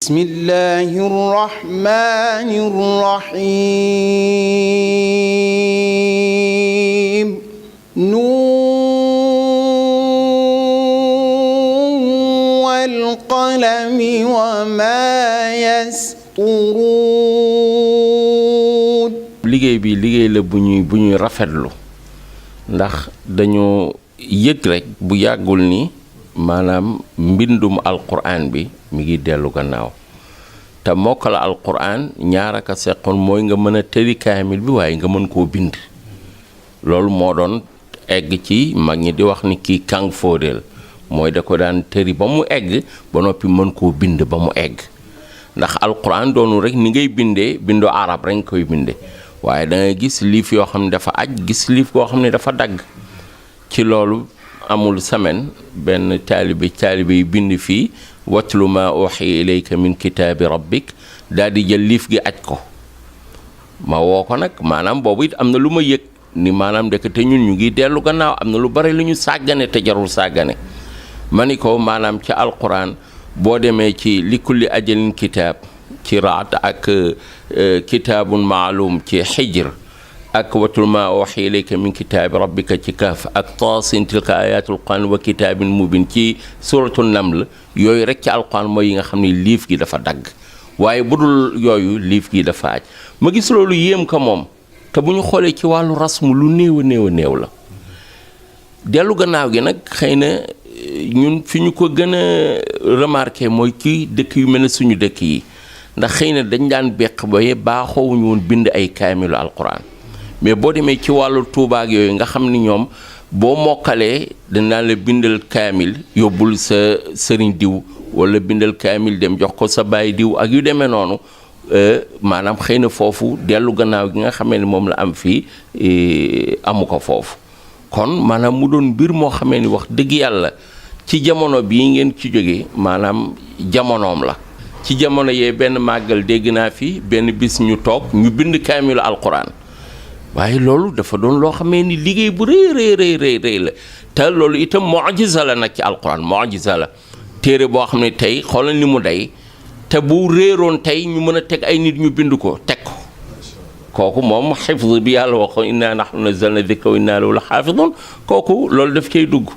بسم الله الرحمن الرحيم نون والقلم وما يسطرون liggéey bi liggéey la bu ñuy rafetlu ndax dañoo yëg rek bu yàggul ni maanaam mbindum alquran bi mi ngi dellu gannaaw te mokkal alquran ñaar ak a seqoon mooy nga mën a tëri kaamil bi waaye nga mën koo bind loolu moo doon egg ci mag ñi di wax ni kii kàng fóodeel mooy da ko daan tëri ba mu egg ba noppi mën koo bind ba mu egg ndax alquran doonu rek ni ngay bindee bindu arab rek nga koy binde waaye da ngay gis liif yoo xam ne dafa aj gis liif koo xam ne dafa dagg ci loolu amul semaine benn taalibe yi bind fii watlu ma uhiya ilayka min kitaabi rabbik daal di jël liif gi aj ko ma woo ko nag maanaam boobu it am na lu ma yëg ni maanaam ndekete ñun ñu ngi dellu gannaaw am na lu bari lu ñu sàggane te jarul sàggane ma ni ko maanaam ci alquran boo demee ci likulli ajalin kitaab ci raat ak kitaabun maalum ci xijr ak watul ma uhiya ilayka min kitaabi rabbika ci kaaf ak taasin tilka ayatul quran wa kitaabin mubin ci suratul naml yooyu rek ci alquran mooy yi nga xam ne liif gi dafa dagg waaye bu dul yooyu liif gi dafa aj ma gis loolu yéem ko moom te bu ñu xoolee ci wàllu rasmu lu néew a néew la dellu gannaaw gi nag xëy na ñun fi ñu ko gën a remarqué mooy ci dëkk yu mel ne suñu dëkk yi ndax xëy na dañ daan beq ba baaxoowuñu woon bind ay kaamilu alquran mais boo demee ci wàllu tuubaak yooyu nga xam ni ñoom boo mokkalee danaa la bindal kaamil yóbbul sa sëriñ diw wala bindal kaamil dem jox ko sa baay diw ak yu demee noonu maanaam xëy na foofu dellu gannaaw gi nga xamee ni moom la am fii amu ko foofu kon maanaam mu doon mbir moo xamee ni wax dëgg yàlla ci jamono bii ngeen ci jógee maanaam jamonoom la ci jamono yee benn màggal dégg naa fi benn bis ñu toog ñu bind kaamilu alquran waaye loolu dafa doon loo xamee ni liggéey bu rëy la te loolu itam mu'jiza la nag ci alquran mu'jiza la téere boo xam ne tey xoolal ni mu day te bu réeroon tey ñu mën a teg ay nit ñu bind ko teg ko kooku moom xifz bi yàlla waxoon inna nahnu nazzalna dhikra wa inna lahu la xaafidun kooku loolu daf cay dugg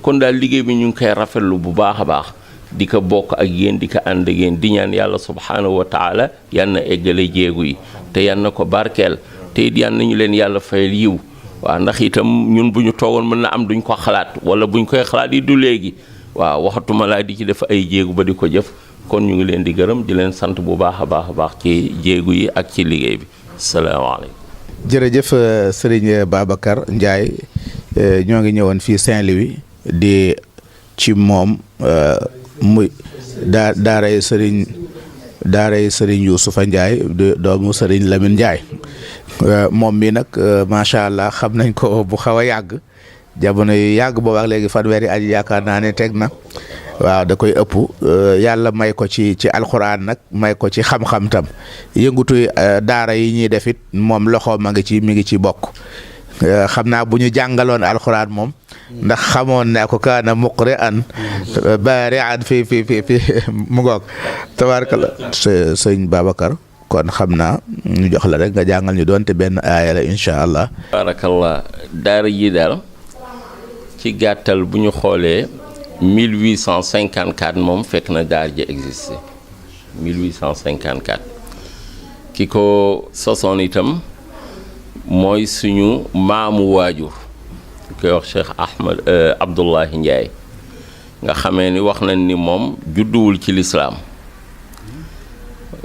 kon daal liggéey bi ñu ngi koy rafetlu bu baax a baax di ko bokk ak yéen di ko ànd ak yéen di ñaan yàlla subhaanahu wa taala yal na eggale jéegu yi te yal na ko barkeel te it yal nañu leen yàlla fayal yiw waaw ndax itam ñun bu ñu toogoon mën na am duñ ko xalaat wala buñ koy xalaat yi du léegi waaw waxatuma laa di ci def ay jéegu ba di ko jëf kon ñu ngi leen di gërëm di leen sant bu baax a baax ci jéegu yi ak ci liggéey bi salaamaaleykum. jërëjëf Serigne Babacar Ndiaye ñoo ngi ñëwoon fii Saint-Louis di ci moom muy daaray Serigne Youssoufa Ndiaye doomu Serigne Lamine Ndiaye moom mi nag macha allah xam nañ ko bu xaw a yàgg jamono yu yàgg boobu ak léegi fanweeri at yaakaar naa ne teg na waaw da koy ëpp yàlla may ko ci alxuraan nag may ko ci xam-xam tam yëngutu daara yi ñuy def it moom loxo mi ngi ci bokk xam naa bu ñu jàngaloon alxuraan moom ndax xamoon naa ko kaana muqri'an baari'an fi mu ngoog tabaarkalla sëñ Babacar kon xam naa ñu jox la rek nga jàngal ñu doonte benn aaya la incha allah. baarakallah daara ji daal ci gàttal bu ñu xoolee 1854 moom fekk na daara ji existé 1854 ki ko sosoon itam mooy suñu maamu waajur koy wax Cheikh Abdullahi Ndiaye nga xamee ni wax nañ ni moom judduwul ci lislaam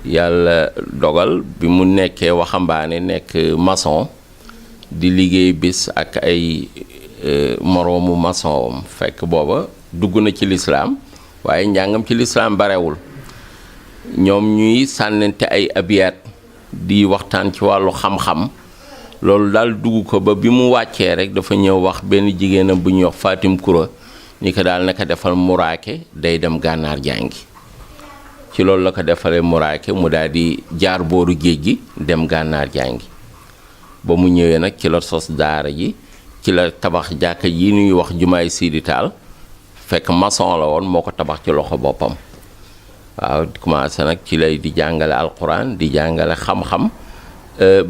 yàlla dogal bi mu nekkee waxambaane nekk maçon di liggéey bis ak ay moroomu maçon fekk booba dugg na ci lislaam waaye njàngam ci lislaam barewul ñoom ñuy sànnante ay abiyaat di waxtaan ci wàllu xam-xam loolu daal dugg ko ba bi mu wàccee rek dafa ñëw wax benn jigéenam bu ñuy wax Fatim Koura ni ko daal naka defal muraake day dem gànnaar jàngi ci loolu la ko defalee muraake mu daal di jaar booru géej gi dem gànnaar jàngi ba mu ñëwee nag ci la sos daara ji ci la tabax jàkka yi ñuy wax jumaay Sidi Taal fekk maçon la woon moo ko tabax ci loxo boppam waaw commencé nag ci lay di jàngale alquran di jàngale xam-xam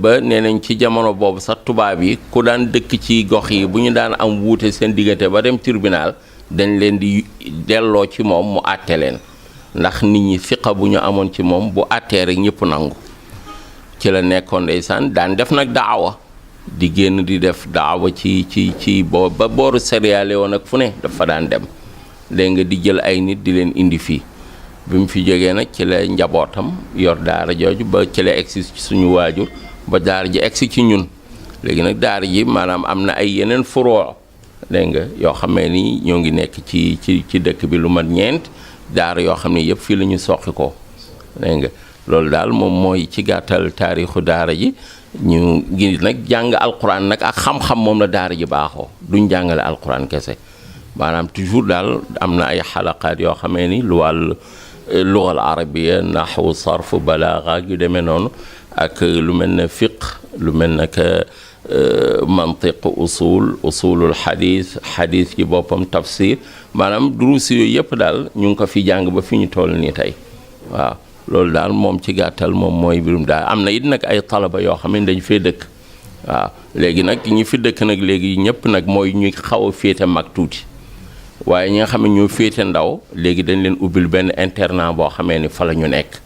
ba nee nañ ci jamono boobu sax tubaab yi ku daan dëkk ci gox yi bu ñu daan am wuute seen diggante ba dem tribunal dañ leen di delloo ci moom mu àtte leen ndax nit ñi fiqa bu ñu amoon ci moom bu àttee rek ñëpp nangu ci la nekkoon ndeysaan daan def nag daawa di génn di def daawa ci ba booru céréale woon ak fu ne dafa daan dem dégg nga di jël ay nit di leen indi fii bi mu fi jógee nag ci la njabootam yor daara jooju ba ci la egsi ci suñu waajur ba daara ji egsi ci ñun léegi nag daara ji maanaam am na ay yeneen furoo dégg nga yoo xamee ni ñoo ngi nekk ci dëkk bi lu mat ñeent daara yoo xam ne yëpp fii la ñu soqi ko dégg nga loolu daal moom mooy ci gàttal taarixu daara ji ñu ngi nag jàng alquran nag ak xam-xam moom la daara ji baaxoo duñ jàngale alquran kese maanaam toujours daal am na ay xalaqaat yoo xamee ni lu wàll lugal arabiya naxwu sarf balaaga yu demee noonu ak lu mel ne fiq lu mel ne que mantiq usulul xadis ci boppam tafsir maanaam duruus yooyu yëpp daal ñu ngi ko fi jàng ba fi ñu toll nii tey waaw loolu daal moom ci gàttal moom mooy mbirum daal am na it nag ay talaba yoo xam ne dañu fee dëkk waaw léegi nag ñi fi dëkk nag léegi ñëpp nag mooy ñu xaw a féete mag tuuti waaye ñi nga xam ne ñoo féete ndaw léegi dañ leen ubbil benn internat boo xamee ni fa la ñu nekk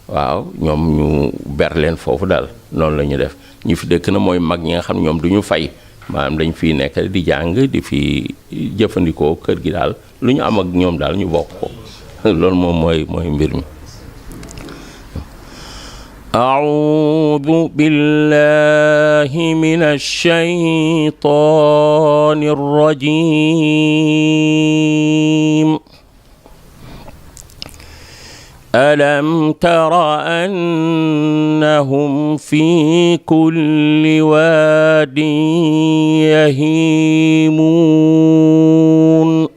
waaw ñoom ñu ber leen foofu daal noonu la ñu def ñi fi dëkk na mooy mag ñi nga xam ne ñoom du ñu fay maanaam dañ fiy nekk di jàng di fi jëfandikoo kër gi daal lu ñu am ak ñoom daal ñu bokk ko loolu moom mooy mbir mi. أعوذ بالله من الشيطان الرجيم ألم تر أنهم في كل واد يهيمون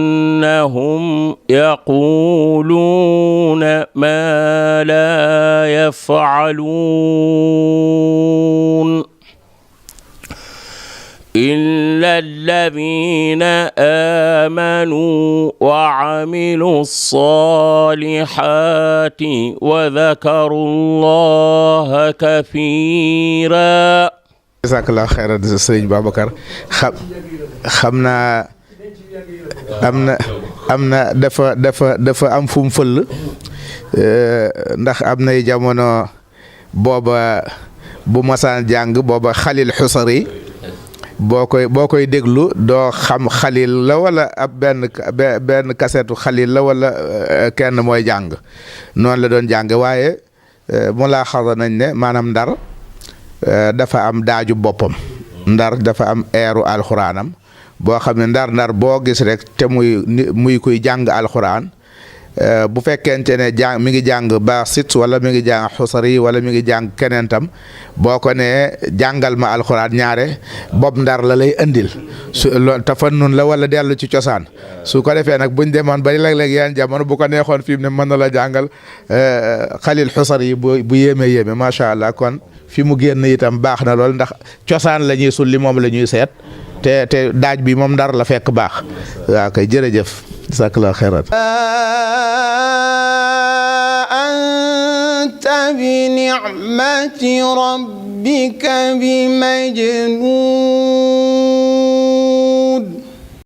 وأنهم يقولون ما لا يفعلون إلا الذين آمنوا وعملوا الصالحات وذكروا الله كثيرا. jazakallah xayran sëriñ Babacar xam naa am na dafa am fu mu fëll ndax am nay jamono booba bu masaan jàng booba Xalil Xusari boo koy déglu doo xam Xalil la wala ab benn kasetu Xalil la wala kenn mooy jàng noonu la doon jàng waaye mu laa xasa nañ ne maanaam Ndar dafa am daaju boppam Ndar dafa am eeru alxuraanam boo xam ne ndar boo gis rek te muy kuy jàng alxuraan bu fekkente ne mi ngi jàng Basit wala mi ngi jàng Xusari wala mi ngi jàng keneen tam boo ko nee jàngal ma alxuraan ñaare bopp Ndar la lay indil su loolu tafannun la wala dellu ci cosaan su ko defee nag buñ demoon ba léeg-léeg yenn jamono bu ko neexoon fi mu ne mën na la jàngal Xalil Xusari bu yéeme macha allah kon fi mu génn itam baax na lool ndax cosaan la ñuy sulli moom la ñuy seet. te daaj bi moom Ndar la fekk baax waaw kay jërëjëf jazakallahu xayran anta bi ni'mati rabbika bi majnun